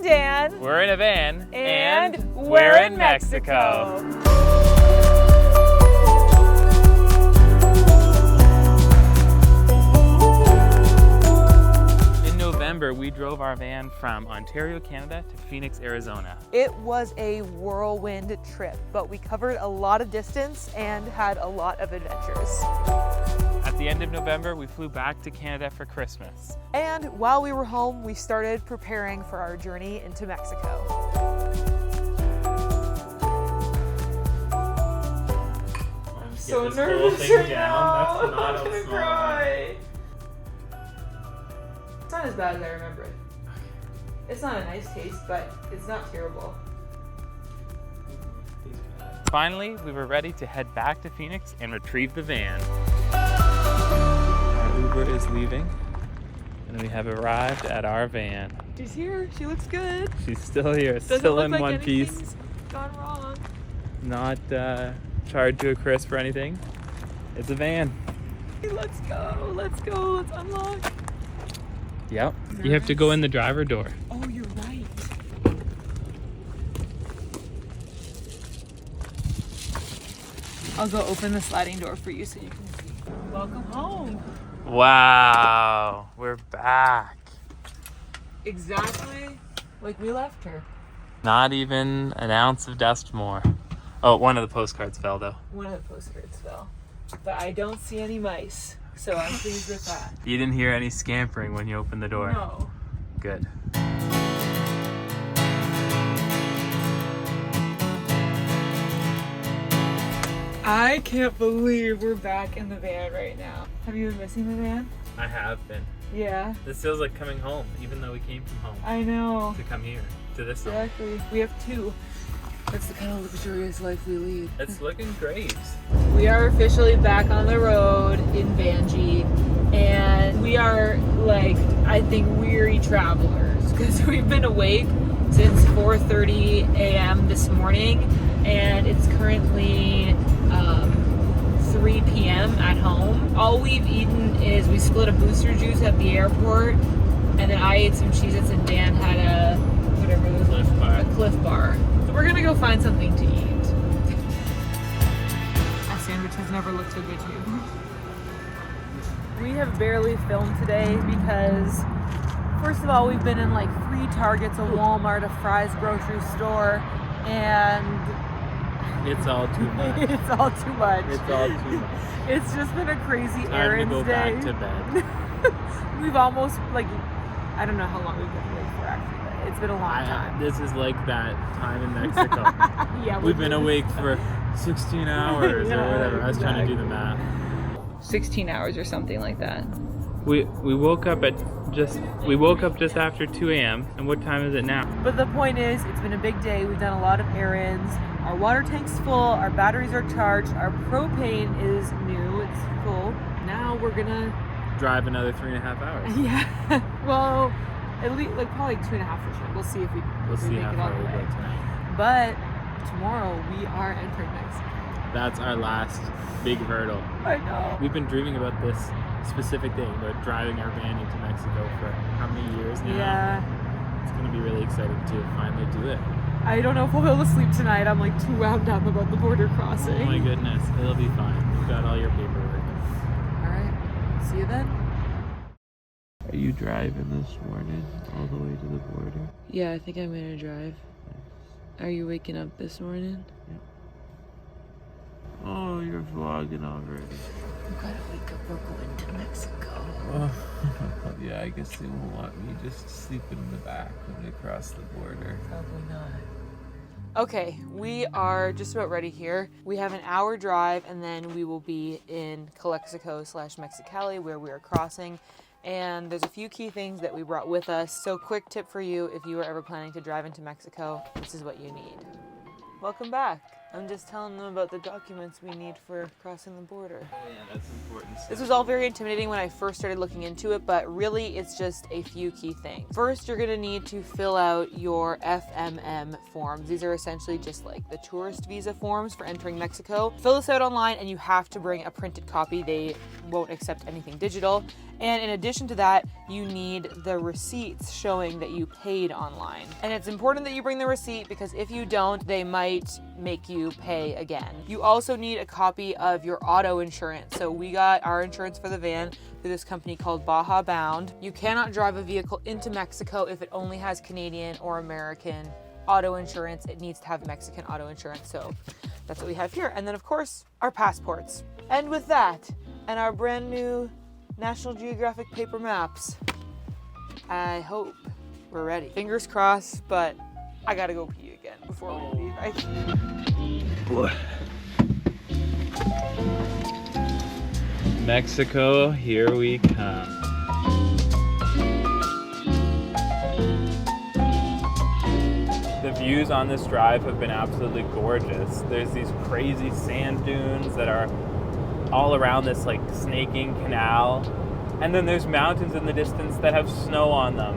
and Dan. We're in a van. And we're in Mexico. In November, we drove our van from Ontario, Canada to Phoenix, Arizona. It was a whirlwind trip, but we covered a lot of distance and had a lot of adventures. At the end of November, we flew back to Canada for Christmas. And while we were home, we started preparing for our journey into Mexico. I'm so nervous right now. That's not I'm gonna cry. It's not as bad as I remember it. It's not a nice taste, but it's not terrible. Finally, we were ready to head back to Phoenix and retrieve the van. Our Uber is leaving, and we have arrived at our van. She's here. She looks good. She's still here, Doesn't still look in like one piece. anything's gone wrong. Not charred to a crisp or anything. It's a van. Let's go. Let's go. Let's unlock. Yep. You have to go in the driver door. Oh, you're right. I'll go open the sliding door for you so you can see. Welcome home. Wow, we're back. Exactly like we left her. Not even an ounce of dust more. Oh, one of the postcards fell though. One of the postcards fell. But I don't see any mice, so I'm pleased with that. You didn't hear any scampering when you opened the door? No. Good. I can't believe we're back in the van right now. Have you been missing the van? I have been. Yeah. This feels like coming home, even though we came from home I know. to come here, to this home. Exactly. We have two. That's the kind of luxurious life we lead. It's looking great. We are officially back on the road in Vanjie, and we are like, I think, weary travelers because we've been awake since 4:30 a.m. this morning, and it's currently 3 p.m. at home. All we've eaten is we split a booster juice at the airport, and then I ate some Cheez-Its and Dan had a whatever it was, Cliff Bar. a Cliff Bar. So we're gonna go find something to eat. Our sandwich has never looked so good to you. We have barely filmed today because, first of all, we've been in like 3 Targets, a Walmart, a Fry's grocery store, and It's all too much. it's all too much. It's all too much. It's just been a crazy Time errands to go day. back to bed. We've almost, like, I don't know how long we've been awake for actually, but it's been a long time. This is like that time in Mexico. Yeah, We've been awake for 16 hours or Yeah, whatever. I was trying to do the math. 16 hours or something like that. We woke up just after 2 a.m. and what time is it now? But the point is, it's been a big day. We've done a lot of errands. Our water tank's full. Our batteries are charged. Our propane is new. It's full. Now we're gonna Drive another 3.5 hours. Yeah. Well, at least like probably 2.5 for sure. We'll see if we We'll see make how it all far the we go way. tonight. But tomorrow we are entering Mexico. That's our last big hurdle. I know. We've been dreaming about this specific day, about driving our van into Mexico for how many years now? Yeah. It's gonna be really exciting to finally do it. I don't know if we'll be able to sleep tonight. I'm like too wound up about the border crossing. Oh my goodness, it'll be fine. We've got all your paperwork. All right. See you then. Are you driving this morning all the way to the border? Yeah, I think I'm gonna drive. Are you waking up this morning? Oh, you're vlogging already. You gotta wake up. We're going to Mexico. Oh, yeah, I guess they won't want me just sleeping in the back when we cross the border. Probably not. Okay, we are just about ready here. We have an hour drive and then we will be in Calexico/Mexicali where we are crossing. And there's a few key things that we brought with us. So quick tip for you, if you are ever planning to drive into Mexico, this is what you need. Welcome back. I'm just telling them about the documents we need for crossing the border. Oh yeah, that's important stuff. This was all very intimidating when I first started looking into it, but really it's just a few key things. First, you're gonna need to fill out your FMM forms. These are essentially just like the tourist visa forms for entering Mexico. Fill this out online and you have to bring a printed copy. They won't accept anything digital. And in addition to that, you need the receipts showing that you paid online. And it's important that you bring the receipt because if you don't, they might make you pay again. You also need a copy of your auto insurance. So we got our insurance for the van through this company called Baja Bound. You cannot drive a vehicle into Mexico if it only has Canadian or American auto insurance. It needs to have Mexican auto insurance. So that's what we have here. And then of course, our passports. And with that, and our brand new National Geographic paper maps, I hope we're ready. Fingers crossed, but I gotta go pee again before we leave. Boy. Mexico, here we come. The views on this drive have been absolutely gorgeous. There's these crazy sand dunes that are all around this like snaking canal. And then there's mountains in the distance that have snow on them.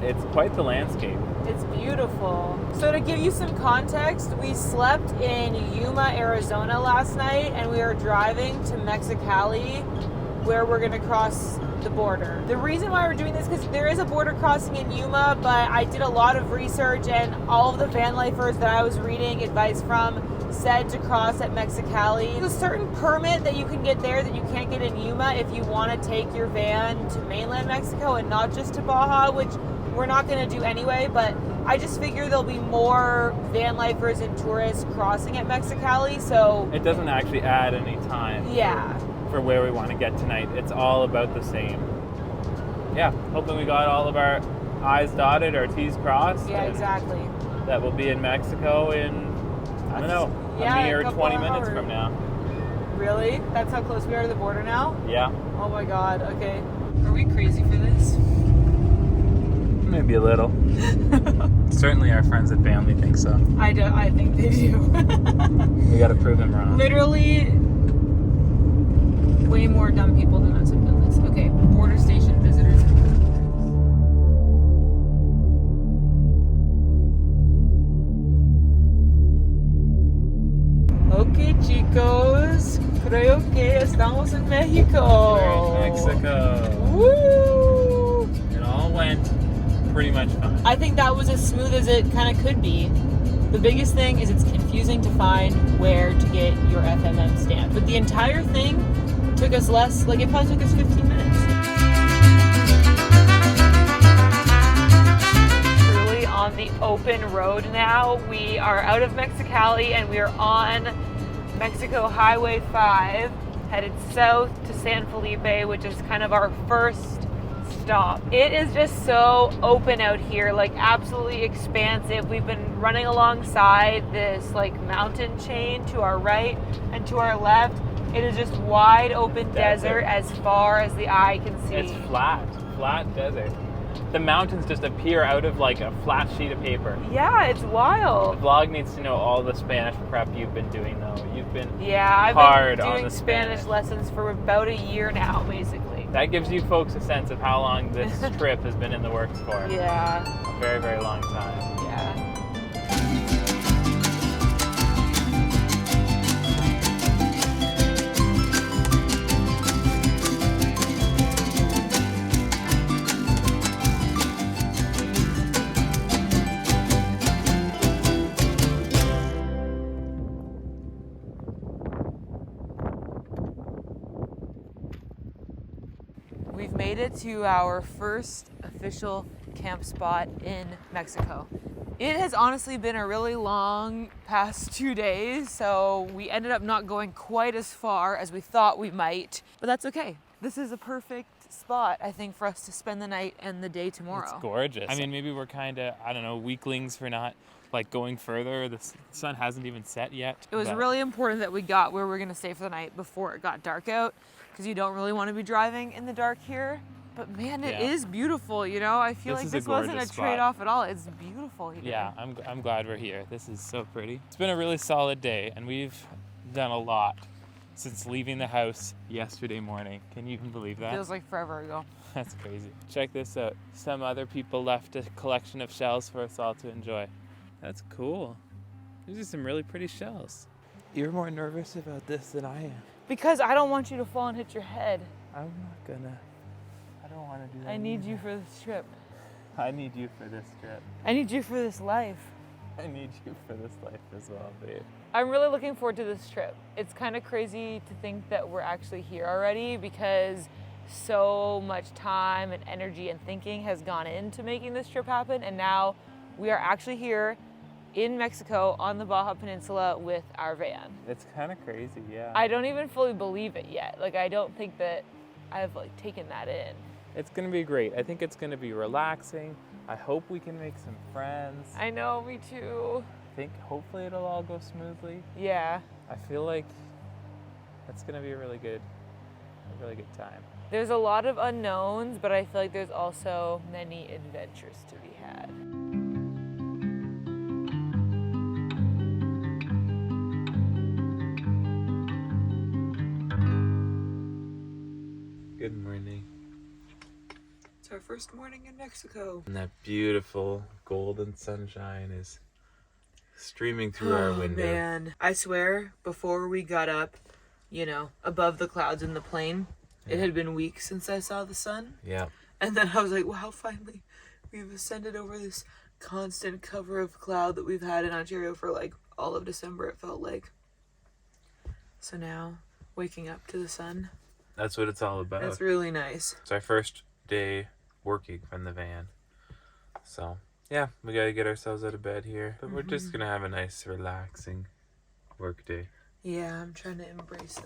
It's quite the landscape. It's beautiful. So to give you some context, we slept in Yuma, Arizona last night, and we are driving to Mexicali, where we're gonna cross the border. The reason why we're doing this is because there is a border crossing in Yuma, but I did a lot of research and all of the van lifers that I was reading advice from said to cross at Mexicali. There's a certain permit that you can get there that you can't get in Yuma if you want to take your van to mainland Mexico and not just to Baja, which we're not going to do anyway, but I just figure there'll be more van lifers and tourists crossing at Mexicali, so It doesn't actually add any time yeah. for where we want to get tonight. It's all about the same. Yeah, hoping we got all of our I's dotted, our T's crossed. Yeah, and exactly. That we'll be in Mexico in, I don't know, Yeah, a mere a couple 20 minutes hours. from now. Really? That's how close we are to the border now? Yeah, Oh my god, okay. Are we crazy for this? maybe a little. Certainly our friends and family think so. I think they do. We gotta prove them wrong. Literally, way more dumb people than us have done this. Okay, border station visitors. Okay, chicos, creo que estamos en México. We're in Mexico. Woo! It all went pretty much fine. I think that was as smooth as it kind of could be. The biggest thing is it's confusing to find where to get your FMM stamp. But the entire thing took us less, like it probably took us 15 minutes. Truly on the open road now. We are out of Mexicali and we are on Mexico Highway 5, headed south to San Felipe, which is kind of our first stop. It is just so open out here, like absolutely expansive. We've been running alongside this like mountain chain to our right and to our left. It is just wide open desert as far as the eye can see. It's flat desert. The mountains just appear out of like a flat sheet of paper. Yeah, it's The wild. vlog needs to know all the Spanish prep you've been doing though. You've been Yeah, I've hard been on doing the Spanish lessons for about a year now, basically. That gives you folks a sense of how long this trip has been in the works for. Yeah, A very, very long time. yeah. We've made it to our first official camp spot in Mexico. It has honestly been a really long past 2 days, so we ended up not going quite as far as we thought we might, but that's okay. This is a perfect spot, I think, for us to spend the night and the day tomorrow. It's gorgeous. I mean, maybe we're kind of, I don't know, weaklings for not like going further. The sun hasn't even set yet. It was but really important that we got where we're gonna stay for the night before it got dark out, because you don't really want to be driving in the dark here. But man, it Yeah. is beautiful, you know? I feel This like is a this wasn't a gorgeous spot. trade-off at all. It's beautiful here. Yeah, I'm glad we're here. This is so pretty. It's been a really solid day, and we've done a lot since leaving the house yesterday morning. Can you even believe that? Feels like forever ago. That's crazy. Check this out. Some other people left a collection of shells for us all to enjoy. That's cool. These are some really pretty shells. You're more nervous about this than I am. Because I don't want you to fall and hit your head. I'm not gonna. I don't want to do that. I need you for this trip. I need you for this trip. I need you for this life. I need you for this life as well, babe. I'm really looking forward to this trip. It's kind of crazy to think that we're actually here already because so much time and energy and thinking has gone into making this trip happen, and now we are actually here in Mexico on the Baja Peninsula with our van. It's kind of crazy, yeah. I don't even fully believe it yet. Like, I don't think that I've like taken that in. It's gonna be great. I think it's gonna be relaxing. I hope we can make some friends. I know, me too. I think hopefully it'll all go smoothly. Yeah. I feel like it's gonna be a really good time. There's a lot of unknowns, but I feel like there's also many adventures to be had. Good morning. It's our first morning in Mexico. And that beautiful golden sunshine is streaming through our window. Man, I swear, before we got up, you know, above the clouds in the plane, it had been weeks since I saw the sun. Yeah. And then I was like, wow, finally, we've ascended over this constant cover of cloud that we've had in Ontario for like all of December, it felt like. So now, waking up to the sun. That's what it's all about. It's really nice. It's our first day working from the van. So, yeah, we gotta get ourselves out of bed here. But we're just gonna have a nice, relaxing work day. Yeah, I'm trying to embrace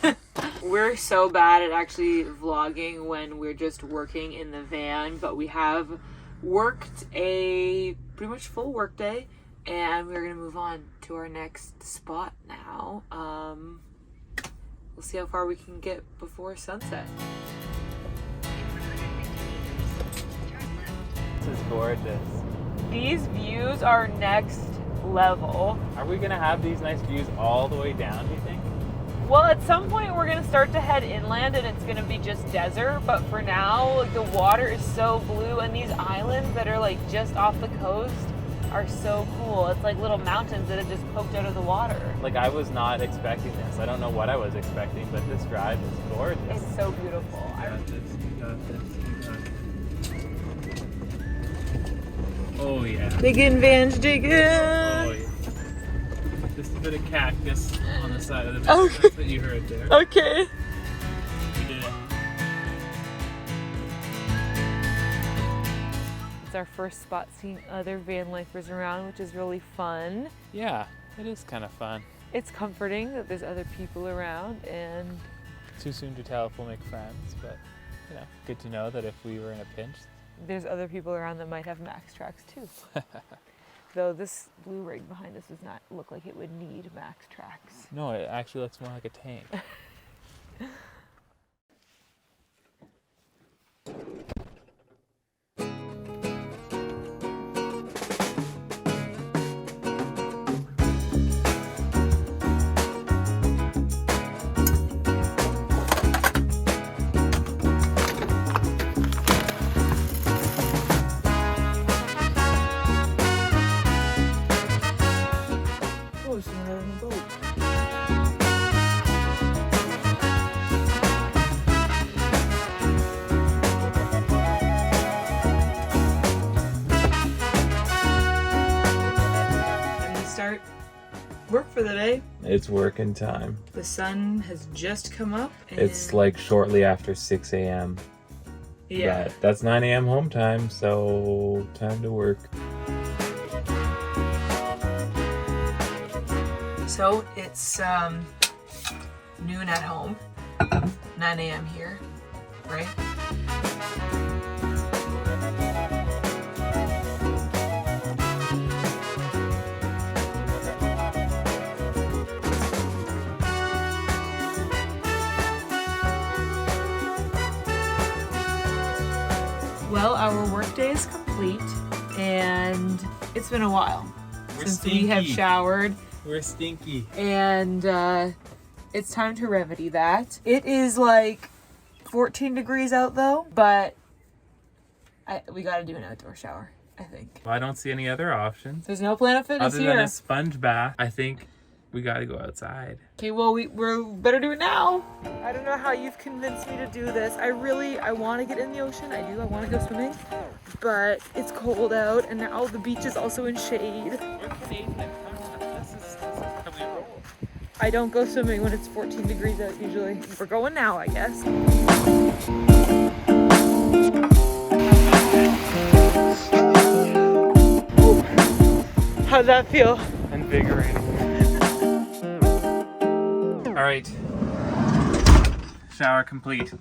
that. We're so bad at actually vlogging when we're just working in the van, but we have worked a pretty much full work day, and we're gonna move on to our next spot now. We'll see how far we can get before sunset. This is gorgeous. These views are next level. Are we gonna have these nice views all the way down, do you think? Well, at some point we're gonna start to head inland and it's gonna be just desert, but for now, like, the water is so blue, and these islands that are like just off the coast are so cool. It's like little mountains that have just poked out of the water. Like, I was not expecting this. I don't know what I was expecting, but this drive is gorgeous. It's so beautiful. Oh yeah. Digging, Vange, digging. Oh yeah. Just a bit of cactus on the side of the van. Okay. That's what you heard there. Okay. We did it. It's our first spot seeing other van lifers around, which is really fun. Yeah, it is kind of fun. It's comforting that there's other people around, and Too soon to tell if we'll make friends, but you know, good to know that if we were in a pinch. there's other people around that might have max tracks too. Though this blue rig behind us does not look like it would need max tracks. No, it actually looks more like a tank. Oh, someone out on the boat. And we start work for the day. It's working time. The sun has just come up. And It's like shortly after 6 a.m. yeah. But that's 9 a.m. home time, so time to work. So it's noon at home, 9 a.m. here, right? our workday is complete, and it's been a while since stinky. we have showered. We're stinky. And it's time to remedy that. It is like 14 degrees out though, but we gotta do an outdoor shower, I think. Well, I don't see any other options. There's no Planet Fitness Other here. than a sponge bath, I think we gotta go outside. Okay, well, we're better do it now. I don't know how you've convinced me to do this. I want to get in the ocean. I do. I want to go swimming. But it's cold out, and now the beach is also in shade. We're Canadian. This is how we roll. I don't go swimming when it's 14 degrees out usually. We're going now, I guess. How'd that feel? Invigorating. All right. Shower complete.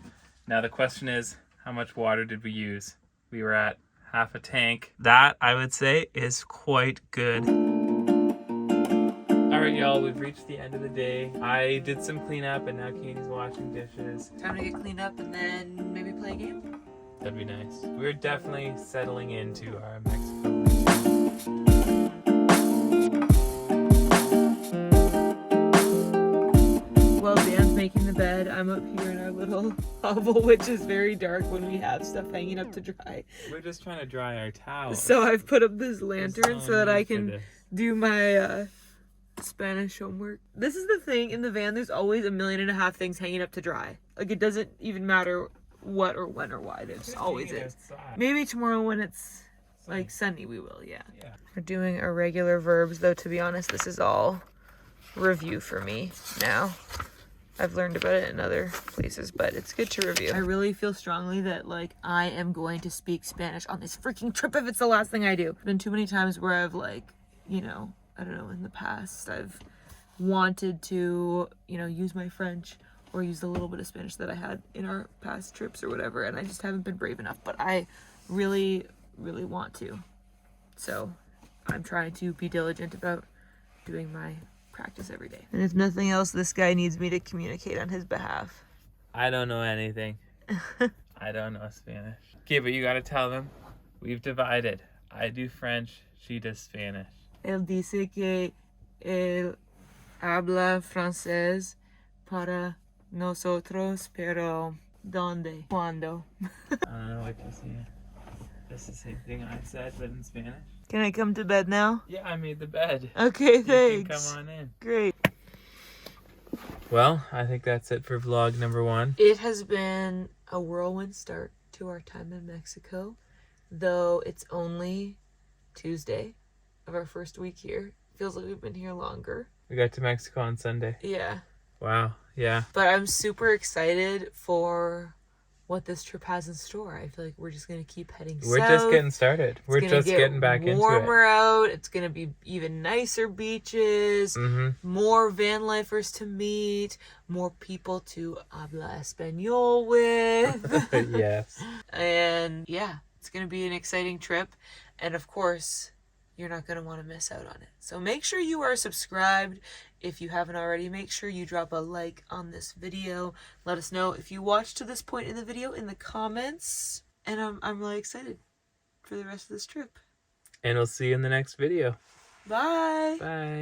Now the question is, how much water did we use? We were at half a tank. That, I would say, is quite good. All right, y'all, we've reached the end of the day. I did some cleanup, and now Katie's washing dishes. Time to get cleaned up and then maybe play a game? That'd be nice. We're definitely settling into our Mexico. While Dan's making the bed, I'm up here in our little hovel, which is very dark when we have stuff hanging up to dry. We're just trying to dry our towels. So I've put up this lantern There's so no that I need for can this. do my Spanish homework. This is the thing in the van, there's always 1.5 million things hanging up to dry. Like, it doesn't even matter what or when or why, there's always is. Maybe tomorrow when it's like sunny we will, yeah. We're doing irregular verbs though, to be honest. This is all review for me now. I've learned about it in other places, but it's good to review. I really feel strongly that like I am going to speak Spanish on this freaking trip if it's the last thing I do. Been too many times where I've like, you know, I don't know, in the past I've wanted to, you know, use my French or use the little bit of Spanish that I had in our past trips or whatever, and I just haven't been brave enough, but I really, really want to. So I'm trying to be diligent about doing my practice every day. And if nothing else, this guy needs me to communicate on his behalf. I don't know anything. I don't know Spanish. Okay, but you gotta tell them we've divided. I do French, she does Spanish. Él dice que él habla francés para nosotros, pero ¿dónde? ¿Cuándo? I don't know what to say. That's the same thing I said, but in Spanish. Can I come to bed now? Yeah, I made the bed. Okay, You thanks. can come on in. Great. Well, I think that's it for vlog number 1. It has been a whirlwind start to our time in Mexico, though it's only Tuesday of our first week here. Feels like we've been here longer. We got to Mexico on Sunday. Yeah. Wow, yeah. But I'm super excited for what this trip has in store. I feel like we're just going to keep heading south. We're just getting started. We're just getting back into it. Warmer out. It's going to be even nicer beaches, more van lifers to meet, more people to habla español with. Yes. And yeah, it's going to be an exciting trip. And of course, you're not going to want to miss out on it. So make sure you are subscribed. If you haven't already, make sure you drop a like on this video. Let us know if you watched to this point in the video in the comments. And I'm really excited for the rest of this trip. And we'll see you in the next video. Bye. Bye.